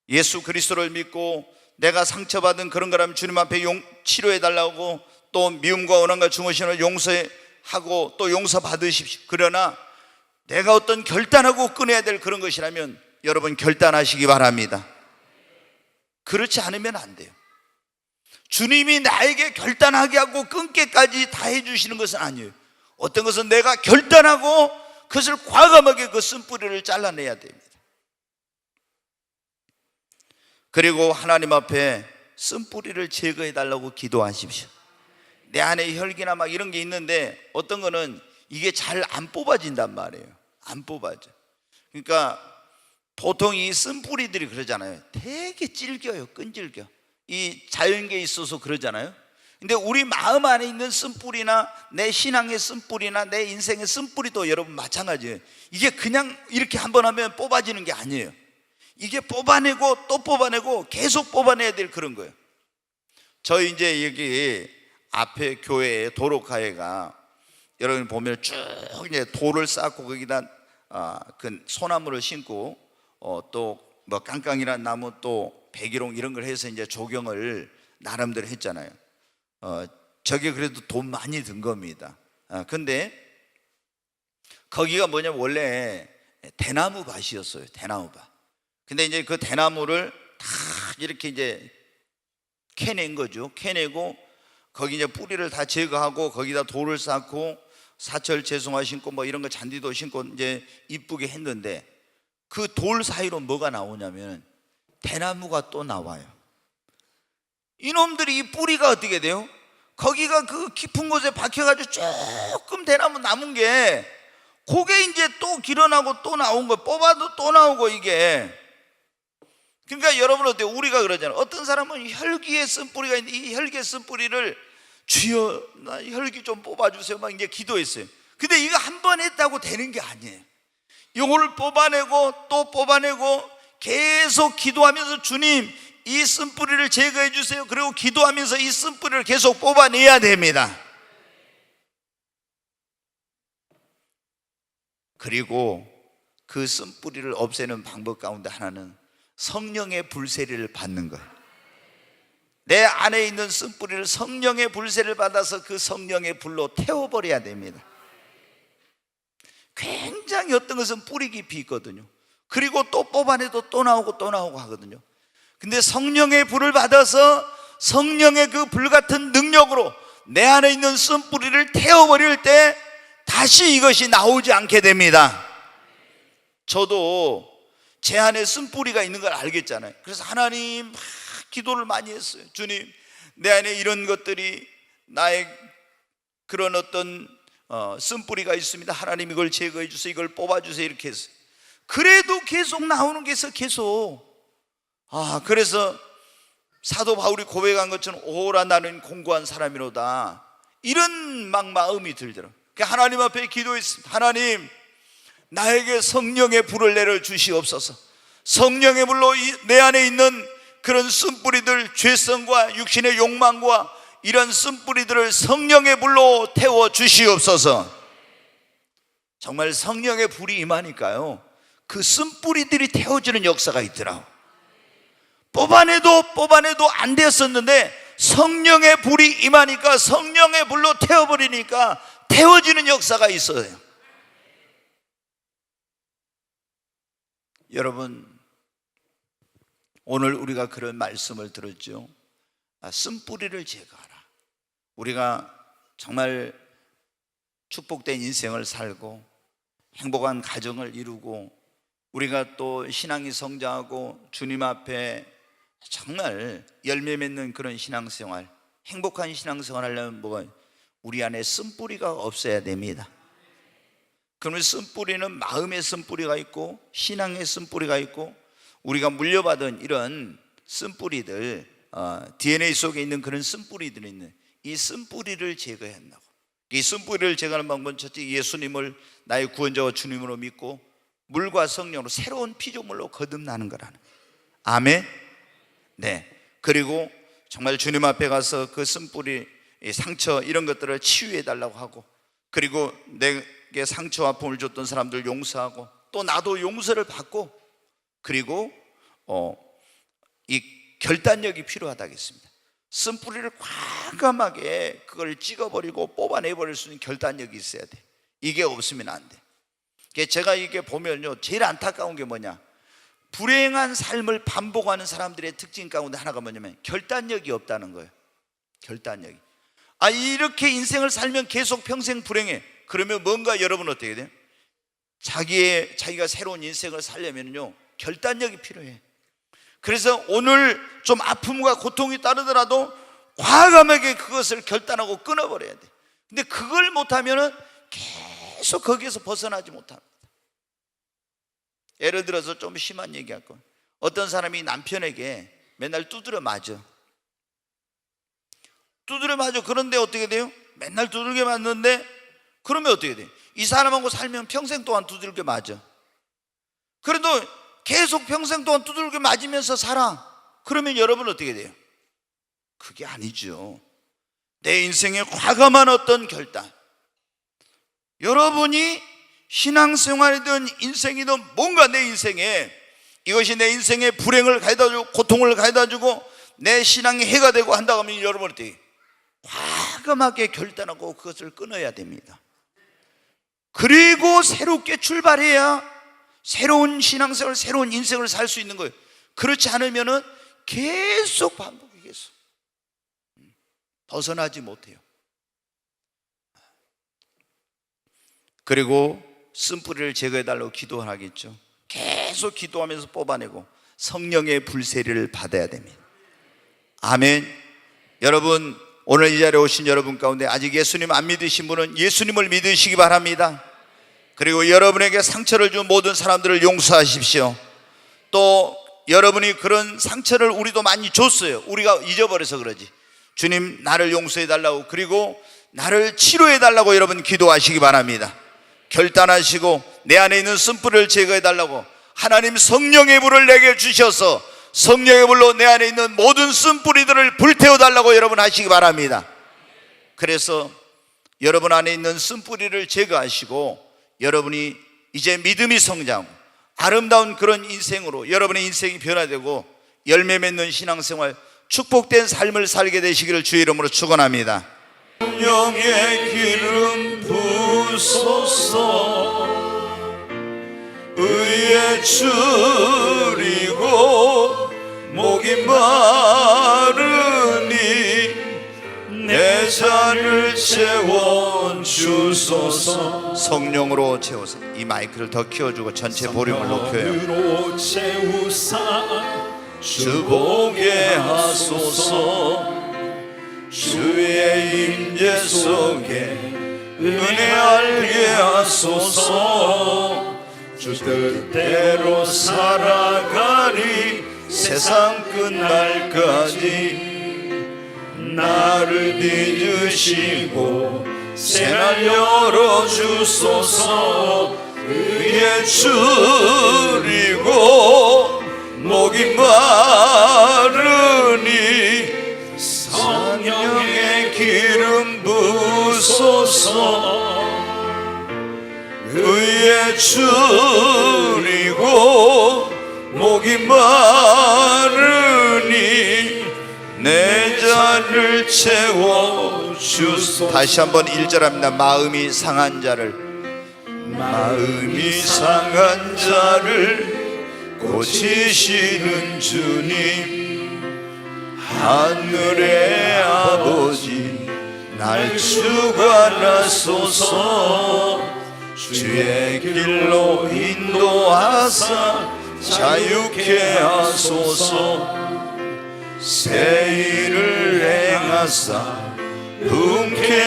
예수 그리스도를 믿고 내가 상처받은 그런 거라면 주님 앞에 치료해 달라고, 또 미움과 원한과 증오심을 용서하고 또 용서받으십시오. 그러나 내가 어떤 결단하고 끊어야 될 그런 것이라면 여러분 결단하시기 바랍니다. 그렇지 않으면 안 돼요. 주님이 나에게 결단하게 하고 끊게까지 다 해주시는 것은 아니에요. 어떤 것은 내가 결단하고 그것을 과감하게 그 쓴뿌리를 잘라내야 됩니다. 그리고 하나님 앞에 쓴뿌리를 제거해 달라고 기도하십시오. 내 안에 혈기나 막 이런 게 있는데 어떤 거는 이게 잘 안 뽑아진단 말이에요. 안 뽑아져. 그러니까 보통 이 쓴뿌리들이 그러잖아요. 되게 질겨요. 끈질겨. 이 자연계에 있어서 그러잖아요. 근데 우리 마음 안에 있는 쓴뿌리나 내 신앙의 쓴뿌리나 내 인생의 쓴뿌리도 여러분 마찬가지예요. 이게 그냥 이렇게 한번 하면 뽑아지는 게 아니에요. 이게 뽑아내고 또 뽑아내고 계속 뽑아내야 될 그런 거예요. 저희 이제 여기 앞에 교회에 도로가에가 여러분 보면 쭉 이제 돌을 쌓고 거기다 그 소나무를 심고 또 뭐 깡깡이란 나무 또 백일홍 이런 걸 해서 이제 조경을 나름대로 했잖아요. 저게 그래도 돈 많이 든 겁니다. 근데 거기가 뭐냐면 원래 대나무 밭이었어요. 대나무 밭. 근데 이제 그 대나무를 다 이렇게 이제 캐낸 거죠. 캐내고 거기 이제 뿌리를 다 제거하고 거기다 돌을 쌓고 사철 채송화 신고 뭐 이런 거 잔디도 신고 이제 이쁘게 했는데 그 돌 사이로 뭐가 나오냐면 대나무가 또 나와요. 이놈들이 이 뿌리가 어떻게 돼요? 거기가 그 깊은 곳에 박혀가지고 조금 대나무 남은 게 그게 이제 또 길어나고 또 나온 거, 뽑아도 또 나오고 이게. 그러니까 여러분 어때요? 우리가 그러잖아요. 어떤 사람은 혈기에 쓴 뿌리가 있는데 이 혈기에 쓴 뿌리를 주여 나 혈기 좀 뽑아주세요 막 이제 기도했어요. 근데 이거 한 번 했다고 되는 게 아니에요. 이거를 뽑아내고 또 뽑아내고 계속 기도하면서 주님 이 쓴뿌리를 제거해 주세요. 그리고 기도하면서 이 쓴뿌리를 계속 뽑아내야 됩니다. 그리고 그 쓴뿌리를 없애는 방법 가운데 하나는 성령의 불세례를 받는 거예요. 내 안에 있는 쓴뿌리를 성령의 불세를 받아서 그 성령의 불로 태워버려야 됩니다. 굉장히 어떤 것은 뿌리 깊이 있거든요. 그리고 또 뽑아내도 또 나오고 또 나오고 하거든요. 근데 성령의 불을 받아서 성령의 그 불같은 능력으로 내 안에 있는 쓴뿌리를 태워버릴 때 다시 이것이 나오지 않게 됩니다. 저도 제 안에 쓴뿌리가 있는 걸 알겠잖아요. 그래서 하나님 막 기도를 많이 했어요. 주님 내 안에 이런 것들이 나의 그런 어떤 쓴뿌리가 있습니다. 하나님 이걸 제거해 주세요. 이걸 뽑아주세요. 이렇게 했어요. 그래도 계속 나오는 게 있어. 계속. 그래서 사도 바울이 고백한 것처럼 오라 나는 공고한 사람이로다 이런 막 마음이 들더라고요. 하나님 앞에 기도했습니다. 하나님 나에게 성령의 불을 내려 주시옵소서. 성령의 불로 내 안에 있는 그런 쓴뿌리들, 죄성과 육신의 욕망과 이런 쓴뿌리들을 성령의 불로 태워 주시옵소서. 정말 성령의 불이 임하니까요 그 쓴뿌리들이 태워지는 역사가 있더라고요. 뽑아내도 안 됐었는데 성령의 불이 임하니까 성령의 불로 태워버리니까 태워지는 역사가 있어요. 여러분 오늘 우리가 그런 말씀을 들었죠. 쓴뿌리를 제거하라. 우리가 정말 축복된 인생을 살고 행복한 가정을 이루고 우리가 또 신앙이 성장하고 주님 앞에 정말 열매 맺는 그런 신앙생활, 행복한 신앙생활 하려면 뭐가 우리 안에 쓴뿌리가 없어야 됩니다. 그러면 쓴뿌리는 마음의 쓴뿌리가 있고 신앙의 쓴뿌리가 있고 우리가 물려받은 이런 쓴뿌리들, DNA 속에 있는 그런 쓴뿌리들이 있는 이 쓴뿌리를 제거해야 한다고. 이 쓴뿌리를 제거하는 방법은 첫째, 예수님을 나의 구원자와 주님으로 믿고 물과 성령으로 새로운 피조물로 거듭나는 거라는 거예요. 아멘. 네. 그리고 정말 주님 앞에 가서 그 쓴뿌리, 상처 이런 것들을 치유해 달라고 하고, 그리고 내게 상처와 아픔을 줬던 사람들 용서하고, 또 나도 용서를 받고, 그리고 이 결단력이 필요하다겠습니다. 쓴뿌리를 과감하게 그걸 찍어버리고 뽑아내버릴 수 있는 결단력이 있어야 돼. 이게 없으면 안 돼. 제가 이게 보면요, 제일 안타까운 게 뭐냐, 불행한 삶을 반복하는 사람들의 특징 가운데 하나가 뭐냐면 결단력이 없다는 거예요. 결단력이. 이렇게 인생을 살면 계속 평생 불행해. 그러면 뭔가 여러분 어떻게 돼요? 자기가 새로운 인생을 살려면요, 결단력이 필요해. 그래서 오늘 좀 아픔과 고통이 따르더라도 과감하게 그것을 결단하고 끊어버려야 돼. 근데 그걸 못하면은 계속 거기에서 벗어나지 못합니다. 예를 들어서 좀 심한 얘기할 거, 어떤 사람이 남편에게 맨날 두드려 맞아. 그런데 어떻게 돼요? 맨날 두들겨 맞는데, 그러면 어떻게 돼요? 이 사람하고 살면 평생 동안 두들겨 맞아. 그래도 계속 평생 동안 두들겨 맞으면서 살아. 그러면 여러분 어떻게 돼요? 그게 아니죠. 내 인생에 과감한 어떤 결단, 여러분이 신앙생활이든 인생이든 뭔가 내 인생에 이것이 내 인생에 불행을 가져다주고 고통을 가져다주고 내 신앙에 해가 되고 한다고 하면 여러분 어떻게 과감하게 결단하고 그것을 끊어야 됩니다. 그리고 새롭게 출발해야 새로운 신앙생활, 새로운 인생을 살 수 있는 거예요. 그렇지 않으면 계속 반복이겠어. 벗어나지 못해요. 그리고 쓴뿌리를 제거해달라고 기도하겠죠. 계속 기도하면서 뽑아내고 성령의 불세례를 받아야 됩니다. 아멘. 여러분, 오늘 이 자리에 오신 여러분 가운데 아직 예수님 안 믿으신 분은 예수님을 믿으시기 바랍니다. 그리고 여러분에게 상처를 준 모든 사람들을 용서하십시오. 또 여러분이 그런 상처를 우리도 많이 줬어요. 우리가 잊어버려서 그러지. 주님, 나를 용서해 달라고, 그리고 나를 치료해 달라고 여러분 기도하시기 바랍니다. 결단하시고 내 안에 있는 쓴뿌리를 제거해 달라고 하나님 성령의 불을 내게 주셔서 성령의 불로 내 안에 있는 모든 쓴뿌리들을 불태워 달라고 여러분 하시기 바랍니다. 그래서 여러분 안에 있는 쓴뿌리를 제거하시고 여러분이 이제 믿음이 성장, 아름다운 그런 인생으로 여러분의 인생이 변화되고 열매 맺는 신앙생활, 축복된 삶을 살게 되시기를 주의 이름으로 축원합니다. 성령의 기름 부소서. 의에 줄이고 목이 마르니 내 잔을 채워주소서. 성령으로 채워서 이 마이크를 더 키워주고 전체 볼륨을 높여요. 채우사 주보게 하소서. 주의 임재 속에 은혜 알게 하소서. 주 뜻대로 살아가리 세상 끝날까지. 나를 빚으시고 새날 열어주소서. 의에 줄이고 목이 마르니 성령의 기름 부소서. 의에 줄이고 목이 마르니 내 잔을 채워주소서. 다시 한번 1절 합니다. 마음이 상한 자를 고치시는 주님. 하늘의 아버지 날 주관하소서. 주의 길로 인도하사 자유케 하소서. 새 일을 행하사 품게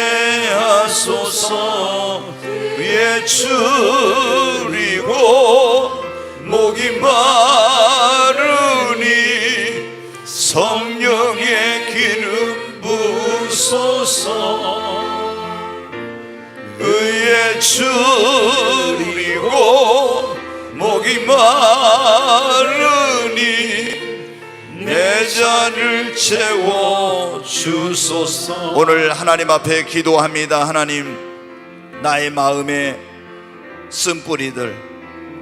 하소서. 위에 줄이고 목이 마르니 줄이고 목이 마르니 내 잔을 채워 주소서. 오늘 하나님 앞에 기도합니다. 하나님, 나의 마음에 쓴뿌리들,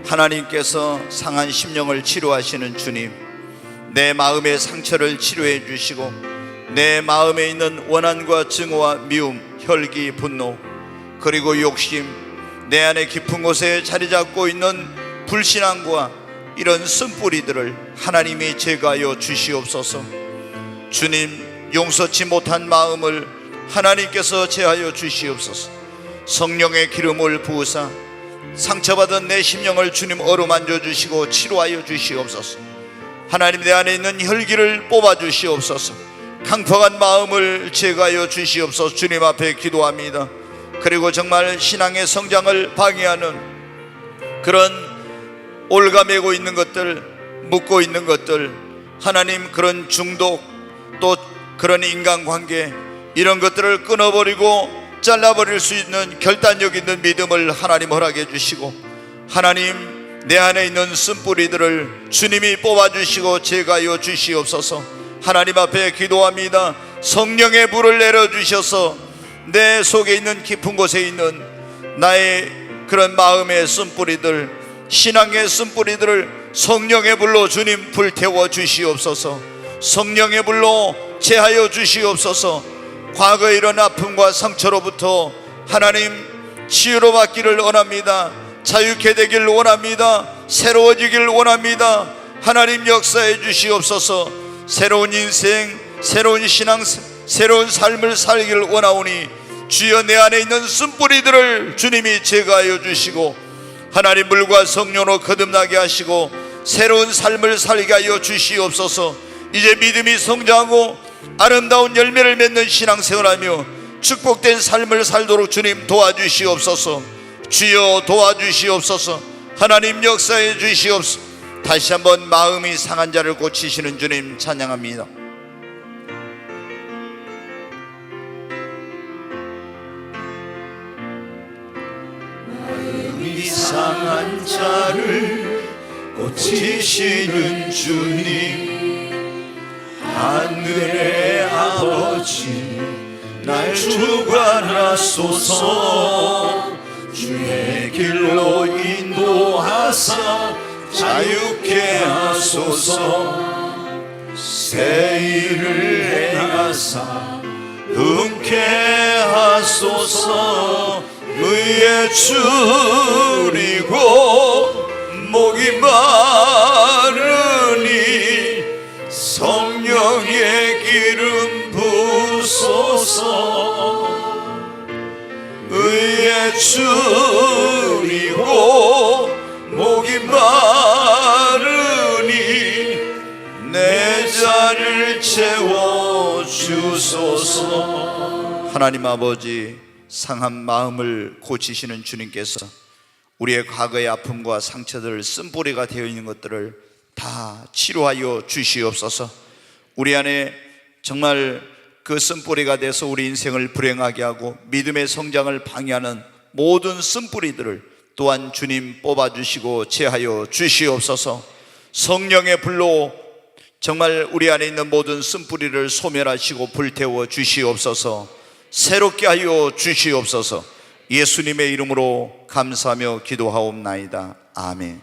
하나님께서 상한 심령을 치료하시는 주님, 내 마음의 상처를 치료해 주시고 내 마음에 있는 원한과 증오와 미움, 혈기, 분노, 그리고 욕심, 내 안에 깊은 곳에 자리 잡고 있는 불신앙과 이런 쓴뿌리들을 하나님이 제거하여 주시옵소서. 주님, 용서치 못한 마음을 하나님께서 제하여 주시옵소서. 성령의 기름을 부으사 상처받은 내 심령을 주님 어루만져 주시고 치료하여 주시옵소서. 하나님, 내 안에 있는 혈기를 뽑아 주시옵소서. 강팍한 마음을 제거하여 주시옵소서. 주님 앞에 기도합니다. 그리고 정말 신앙의 성장을 방해하는 그런 올가매고 있는 것들, 묶고 있는 것들, 하나님, 그런 중독, 또 그런 인간관계, 이런 것들을 끊어버리고 잘라버릴 수 있는 결단력 있는 믿음을 하나님 허락해 주시고, 하나님, 내 안에 있는 쓴뿌리들을 주님이 뽑아주시고 제거하여 주시옵소서. 하나님 앞에 기도합니다. 성령의 불을 내려주셔서 내 속에 있는 깊은 곳에 있는 나의 그런 마음의 쓴뿌리들, 신앙의 쓴뿌리들을 성령의 불로 주님 불태워 주시옵소서. 성령의 불로 제하여 주시옵소서. 과거에 이런 아픔과 상처로부터 하나님 치유로 받기를 원합니다. 자유케 되길 원합니다. 새로워지길 원합니다. 하나님 역사해 주시옵소서. 새로운 인생, 새로운 신앙, 새로운 삶을 살기를 원하오니 주여, 내 안에 있는 쓴뿌리들을 주님이 제거하여 주시고 하나님 물과 성령으로 거듭나게 하시고 새로운 삶을 살게 하여 주시옵소서. 이제 믿음이 성장하고 아름다운 열매를 맺는 신앙생활하며 축복된 삶을 살도록 주님 도와주시옵소서. 주여 도와주시옵소서. 하나님 역사해 주시옵소서. 다시 한번 마음이 상한 자를 고치시는 주님 찬양합니다. 마음이 상한 자를 고치시는 주님, 하늘의 아버지 날 주관하소서. 주의 길로 인도하사 자유케 하소서. 새 일을 행하사 흔쾌 하소서. 의에 줄이고 목이 마르니 성령의 기름 부소서. 의에 줄이고 목이 마르니 내 잔을 채워 주소서. 하나님 아버지, 상한 마음을 고치시는 주님께서 우리의 과거의 아픔과 상처들, 쓴뿌리가 되어 있는 것들을 다 치료하여 주시옵소서. 우리 안에 정말 그 쓴뿌리가 돼서 우리 인생을 불행하게 하고 믿음의 성장을 방해하는 모든 쓴뿌리들을 또한 주님 뽑아주시고 제하여 주시옵소서. 성령의 불로 정말 우리 안에 있는 모든 쓴뿌리를 소멸하시고 불태워 주시옵소서. 새롭게 하여 주시옵소서. 예수님의 이름으로 감사하며 기도하옵나이다. 아멘.